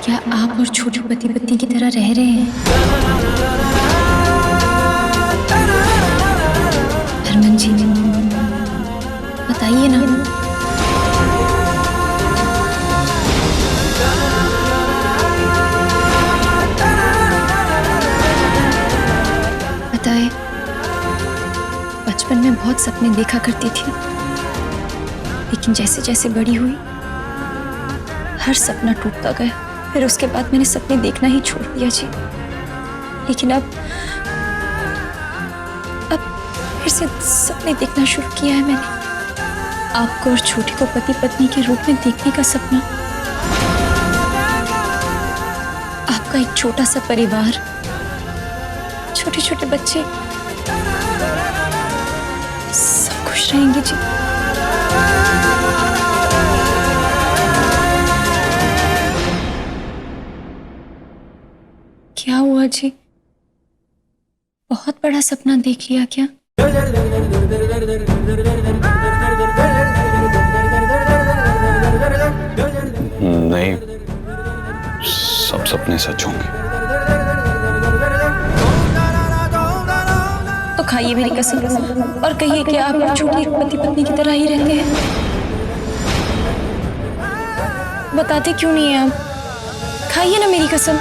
क्या आप और छोटू पति पत्नी की तरह रह रहे हैं? हरमन जी, बताइए ना। बताए, बचपन में बहुत सपने देखा करती थी, लेकिन जैसे जैसे बड़ी हुई हर सपना टूटता गया। फिर उसके बाद मैंने सपने देखना ही छोड़ दिया जी। लेकिन अब फिर से सपने देखना शुरू किया है मैंने। आपको और छोटी को पति पत्नी के रूप में देखने का सपना, आपका एक छोटा सा परिवार, छोटे छोटे बच्चे, सब खुश रहेंगे जी। क्या हुआ जी? बहुत बड़ा सपना देख लिया क्या? नहीं, सब सपने सच होंगे। तो खाइए मेरी कसम और कहिए कि आप छोटी पति पत्नी की तरह ही रहते हैं। बताते क्यों नहीं हैं आप? खाइए ना मेरी कसम।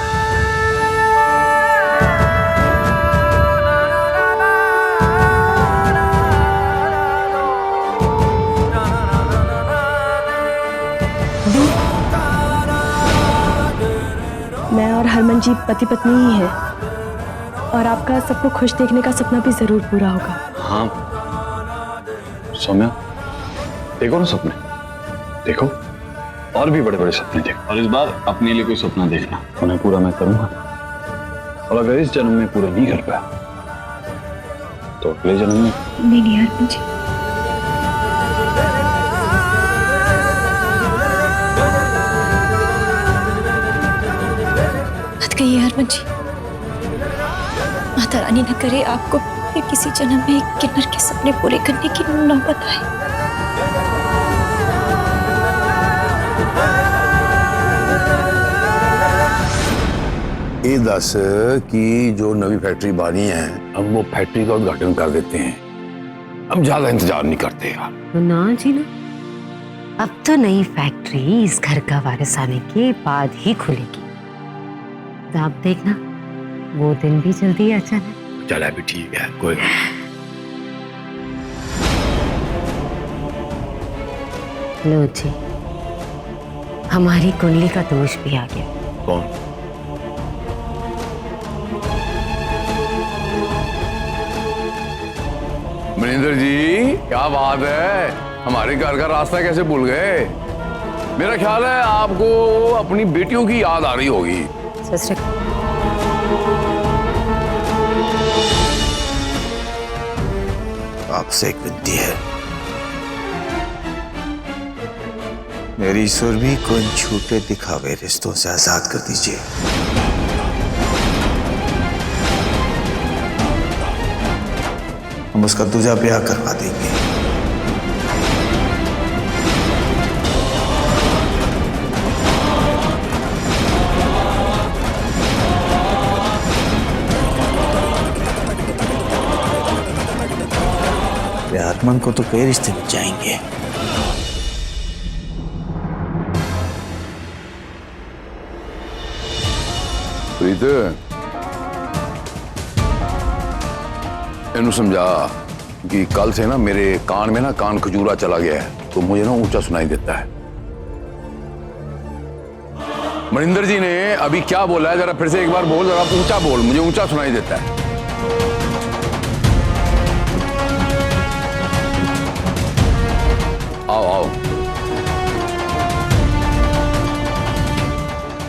मैं और हरमन जी पति पत्नी ही हैं और आपका सबको खुश देखने का सपना भी जरूर पूरा होगा। हाँ सौम्या, देखो ना सपने, देखो और भी बड़े बड़े सपने देखो, और इस बार अपने लिए कोई सपना देखना, उन्हें पूरा मैं करूंगा। और अगर इस जन्म में पूरा नहीं कर पाया तो अगले जन्म में। नहीं हरमन जी, मत कहिए हरमन जी। माता रानी न करे आपको फिर किसी जन्म में एक किन्नर के सपने पूरे करने की नौबत आए। ये दस कि जो नवी फैक्ट्री बानी है, हम वो फैक्ट्री का उद्घाटन कर देते हैं। हम ज्यादा इंतजार नहीं करते यार। ना जी ना, अब तो नई फैक्ट्री इस घर का वारिस आने के बाद ही खुलेगी। तो आप देखना, वो दिन भी जल्दी आ जाना। चला भी ठीक है, कोई लो जी, हमारी कुंडली का दोष भी आ गया। कौन? मनिंदर जी, क्या बात है, हमारे घर का रास्ता कैसे भूल गए? मेरा ख्याल है आपको अपनी बेटियों की याद आ रही होगी। आपसे एक विनती है, मेरी सुरभि को इन झूठे दिखावे रिश्तों से आजाद कर दीजिए। हम उसका दूजा ब्याह करवा देंगे। हरमन को तो कई रिश्ते मिल जाएंगे। प्रीत, इन्हें समझा कि कल से ना मेरे कान में ना कान खजूरा चला गया है, तो मुझे ना ऊंचा सुनाई देता है। मनिंदर जी ने अभी क्या बोला है, जरा फिर से एक बार बोल, जरा ऊंचा बोल, मुझे ऊंचा सुनाई देता है। आओ आओ,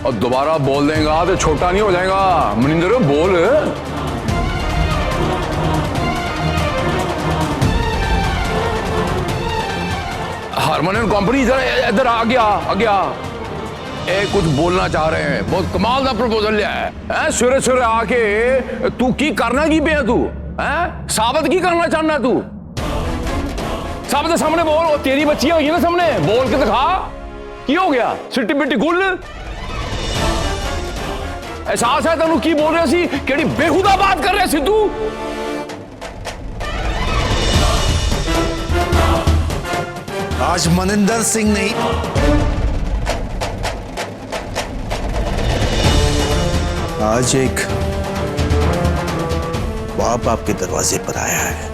और दोबारा बोल देगा तो छोटा नहीं हो जाएगा। मनिंदर बोल। हारमोनियम कंपनी जरा इधर आ गया। ए कुछ बोलना चाह रहे हैं, बहुत कमाल का प्रपोजल लिया है। सवेरे सवेरे आके तू की करना की पे तू है, साबित की करना चाहना तू? साबित सामने बोल, तेरी बच्चियां हुई ना सामने, बोल के दिखा की हो गया। सिट्टी बिट्टी गुल एहसास है तेनू की बोल रहे सी? केड़ी बेहुदा बात कर रहे सी तू? आज मनिंदर सिंह नहीं, आज एक बाप आपके दरवाजे पर आया है।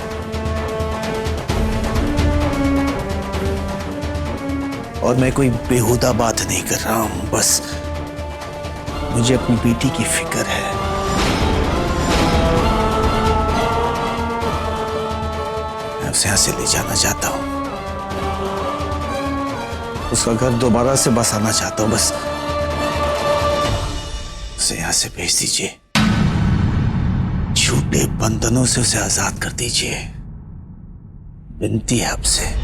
और मैं कोई बेहुदा बात नहीं कर रहा हूं, बस मुझे अपनी बेटी की फिक्र है। मैं उसे यहां से ले जाना चाहता हूं, उसका घर दोबारा से बसाना चाहता हूं। बस उसे यहां से भेज दीजिए, झूठे बंधनों से उसे आजाद कर दीजिए, विनती है आपसे।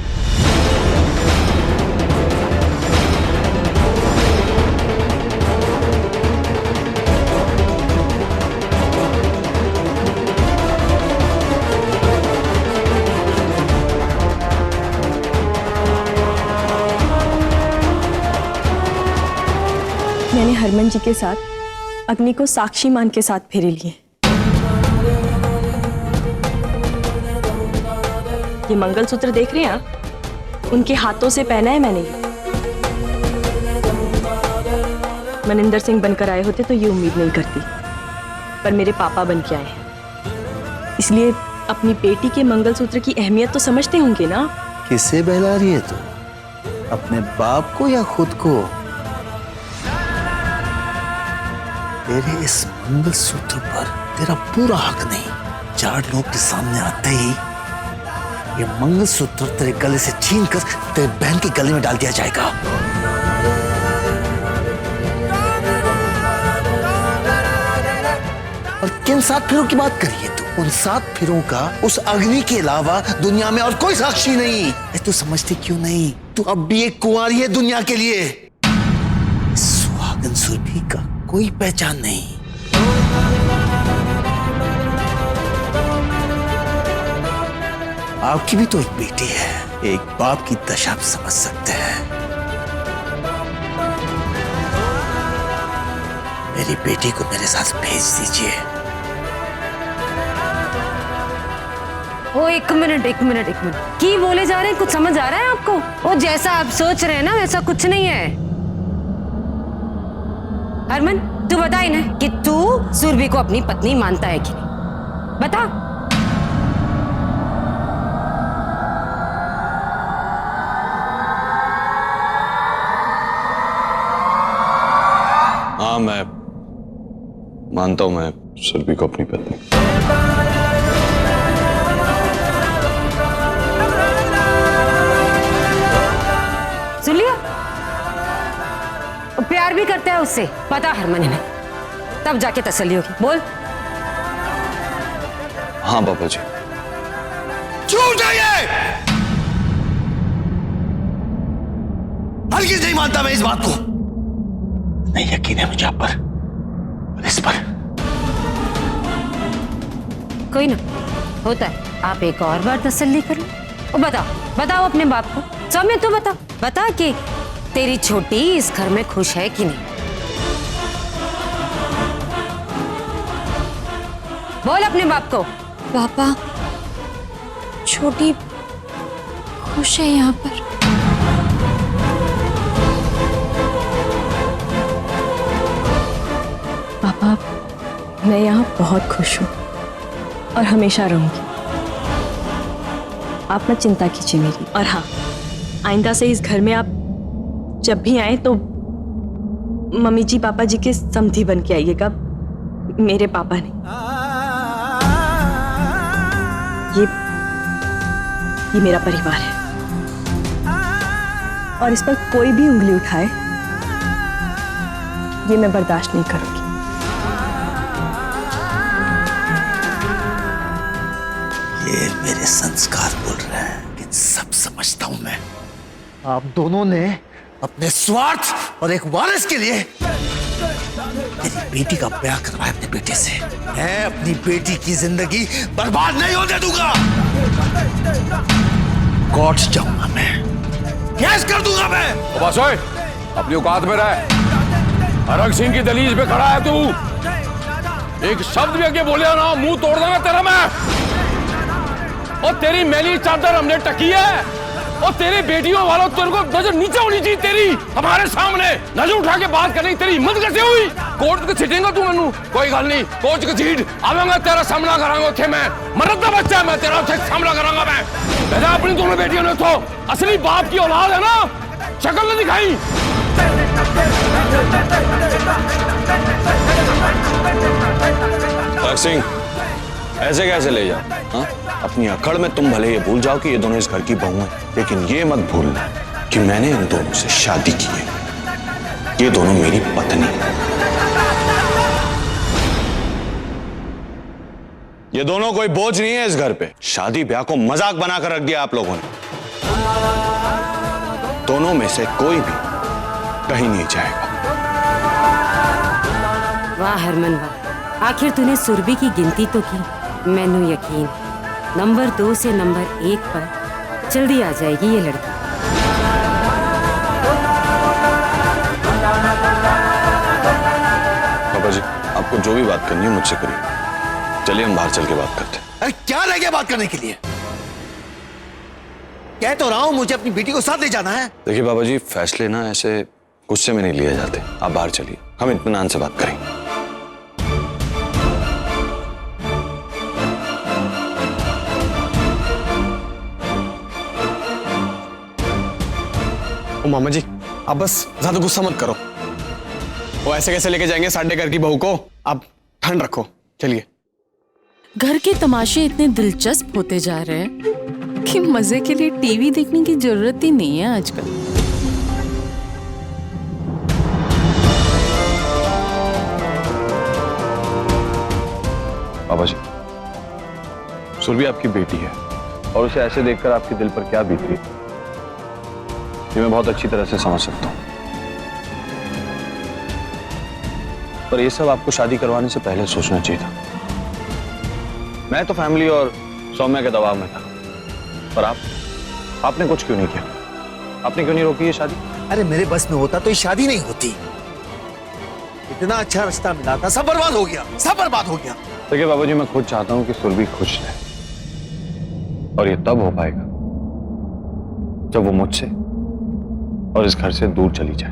मैंने हरमन जी के साथ अग्नि को साक्षी मान के साथ फेरे लिए। ये मंगलसूत्र देख रहे हैं आप? उनके हाथों से पहना है मैंने ये। मनिंदर सिंह बनकर आए होते तो ये उम्मीद नहीं करती, पर मेरे पापा बन के आए हैं, इसलिए अपनी बेटी के मंगलसूत्र की अहमियत तो समझते होंगे ना। किसे बहला रही है तू? अपने बाप को या खुद को? तेरे इस मंगलसूत्र पर तेरा पूरा हक नहीं। 4 लोग के सामने आते ही ये मंगलसूत्र तेरे गले से छीनकर तेरे बहन के गले में डाल दिया जाएगा। और किन 7 फेरों की बात करी है तू? उन 7 फेरों का उस अग्नि के अलावा दुनिया में और कोई साक्षी नहीं। तू समझती क्यों नहीं? तू अब भी एक कुंवारी है दुनिया के लिए। सुहागन सुरभि का कोई पहचान नहीं। आपकी भी तो एक बेटी है, एक बाप की दशा आप समझ सकते हैं। मेरी बेटी को मेरे साथ भेज दीजिए। ओ एक मिनट की बोले जा रहे हैं? कुछ समझ आ रहा है आपको? वो जैसा आप सोच रहे हैं ना वैसा कुछ नहीं है। हरमन तू बता इन्हें कि तू सुरभि को अपनी पत्नी मानता है कि नहीं? बता। हाँ, मैं मानता हूं मैं सुरभि को अपनी पत्नी। सुन लिया? प्यार भी करता है उससे, पता हरमन इन्हें, तब जाके तसल्ली होगी। बोल। हाँ पापा जी। झूठ है ये! हरगिज़ नहीं मानता मैं इस बात को। नहीं यकीन है मुझे आप पर और इस पर। कोई ना, होता है। आप एक और बार तसल्ली करो। बताओ अपने बाप को। सौम्य तू बता कि तेरी छोटी इस घर में खुश है कि नहीं? बोल अपने बाप को। पापा, छोटी खुश है यहाँ पर। पापा, मैं यहाँ बहुत खुश हूँ और हमेशा रहूंगी। आप मत चिंता कीजिए मेरी। और हाँ, आइंदा से इस घर में आप जब भी आए तो मम्मी जी पापा जी के समधी बन के आइएगा, मेरे पापा नहीं। ये मेरा परिवार है और इस पर कोई भी उंगली उठाए ये मैं बर्दाश्त नहीं करूंगी। ये मेरे संस्कार बोल रहे हैं कि सब समझता हूं मैं। आप दोनों ने अपने स्वार्थ और एक वारिस के लिए मेरी बेटी का ब्याह करवाया अपने बेटे से। मैं अपनी बेटी की जिंदगी बर्बाद नहीं होने दूंगा। कोर्ट जाऊंगा मैं, केस कर दूंगा मैं। बस ओए, अपनी औकात में रह। अरग सिंह की दलीज पे खड़ा है तू। एक शब्द भी आगे बोले ना मुंह तोड़ दूंगा तेरा मैं। और तेरी मैली चादर हमने टकी है और तेरी बेटियों वालों तेरे को नजर नीचे होनी चाहिए तेरी हमारे सामने नजर उठा के बात करने की तेरी हिम्मत कैसे हुई? कोर्ट के सीटेंगा तू मैनू कोई गल नहीं कोर्ट के सीट आवांगा तेरा सामना करांगा उथे मैं मरद दा बच्चा है मैं तेरा उथे सामना करांगा मैं। बेटा अपनी दोनों बेटियों ने तो असली बाप की औलाद है ना शक्ल नहीं दिखाई। सिंह ऐसे कैसे ले जाओ? हाँ? अपनी अकड़ में तुम भले ये भूल जाओ कि ये दोनों इस घर की बहू हैं, लेकिन ये मत भूलना कि मैंने इन दोनों से शादी की है। ये दोनों मेरी पत्नी हैं। ये दोनों कोई बोझ नहीं है इस घर पे। शादी ब्याह को मजाक बनाकर रख दिया आप लोगों ने। दोनों में से कोई भी कहीं नहीं जाएगा। वाह हरमन वाह, आखिर तूने सुरभि की गिनती तो की। मैनू यकीन नंबर 2 से नंबर 1 पर जल्दी आ जाएगी ये लड़की। पापा जी आपको जो भी बात करनी है मुझसे करिए। चलिए हम बाहर चल के बात करते हैं। अरे क्या रह गया बात करने के लिए? कह तो रहा हूं मुझे अपनी बेटी को साथ ले जाना है। देखिए बाबा जी फैसले ना ऐसे गुस्से में नहीं लिए जाते। आप बाहर चलिए हम इत्मीनान से बात करेंगे। ओ मामा जी आप बस ज्यादा गुस्सा मत करो। वो ऐसे कैसे लेके जाएंगे साढ़े घर की बहू को? आप ठंड रखो। चलिए। घर के तमाशे इतने दिलचस्प होते जा रहे हैं कि मजे के लिए टीवी देखने की जरूरत ही नहीं है आजकल। बाबा जी सुरभि आपकी बेटी है और उसे ऐसे देखकर आपके दिल पर क्या बीत रही है ये मैं बहुत अच्छी तरह से समझ सकता हूं। पर ये सब आपको शादी करवाने से पहले सोचना चाहिए था। मैं तो फैमिली और सौम्या के दबाव में था, पर आपने कुछ क्यों नहीं किया? आपने क्यों नहीं रोकी ये शादी? अरे मेरे बस में होता तो ये शादी नहीं होती। इतना अच्छा रिश्ता मिला था, सब बर्बाद हो गया, सब बर्बाद हो गया। देखिए बाबा जी मैं खुद चाहता हूं कि सुरभि खुश रहे और ये तब हो पाएगा जब वो मुझसे और इस घर से दूर चली जाए।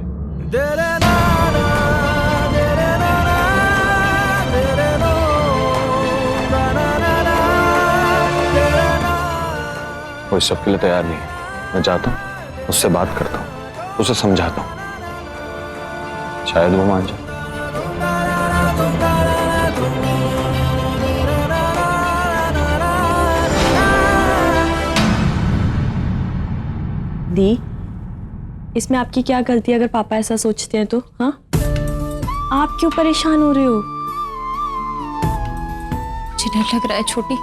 वो इस सब के लिए तैयार नहीं है। मैं चाहता हूं उससे बात करता हूं, उसे समझाता हूं, शायद वो मान जाए। दी इसमें आपकी क्या गलती है अगर पापा ऐसा सोचते हैं तो? हाँ आप क्यों परेशान हो रहे हो? मुझे डर लग रहा है छोटी,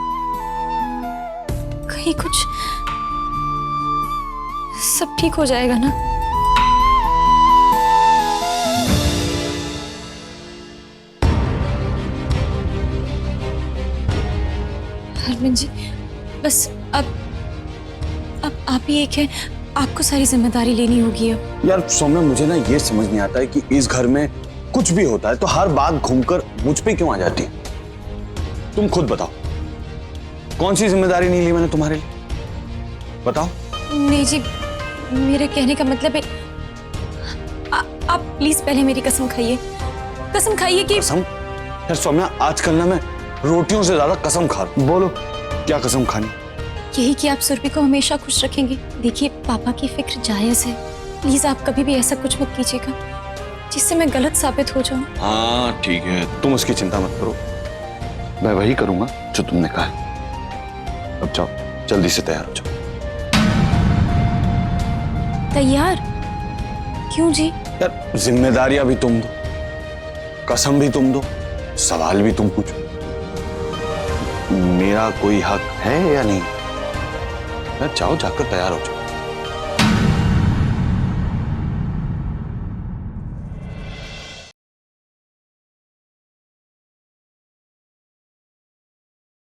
कहीं कुछ सब ठीक हो जाएगा ना? हरमन जी बस अब आप ही एक है, आपको सारी जिम्मेदारी लेनी होगी अब। यार सौम्या मुझे ना ये समझ नहीं आता है कि इस घर में कुछ भी होता है तो हर बात घूमकर मुझ पे क्यों आ जाती है? तुम खुद बताओ कौन सी जिम्मेदारी नहीं ली मैंने तुम्हारे लिए? बताओ। नहीं जी मेरे कहने का मतलब है आप प्लीज पहले मेरी कसम खाइए कि कसम? यार सौम्या आजकल ना मैं रोटियों से ज्यादा कसम खा रहा हूं। बोलो क्या कसम खानी? यही कि आप सुरभि को हमेशा खुश रखेंगे। देखिए पापा की फिक्र जायज है, प्लीज आप कभी भी ऐसा कुछ मत कीजिएगा जिससे मैं गलत साबित हो जाऊं। हाँ ठीक है तुम उसकी चिंता मत करो, मैं वही करूंगा जो तुमने कहा। अब जाओ जल्दी से तैयार हो जाओ। तैयार? क्यों जी? यार जिम्मेदारियां भी तुम दो, कसम भी तुम दो, सवाल भी तुम पूछो। मेरा कोई हक है या नहीं? यार जाओ जाकर तैयार हो जाओ।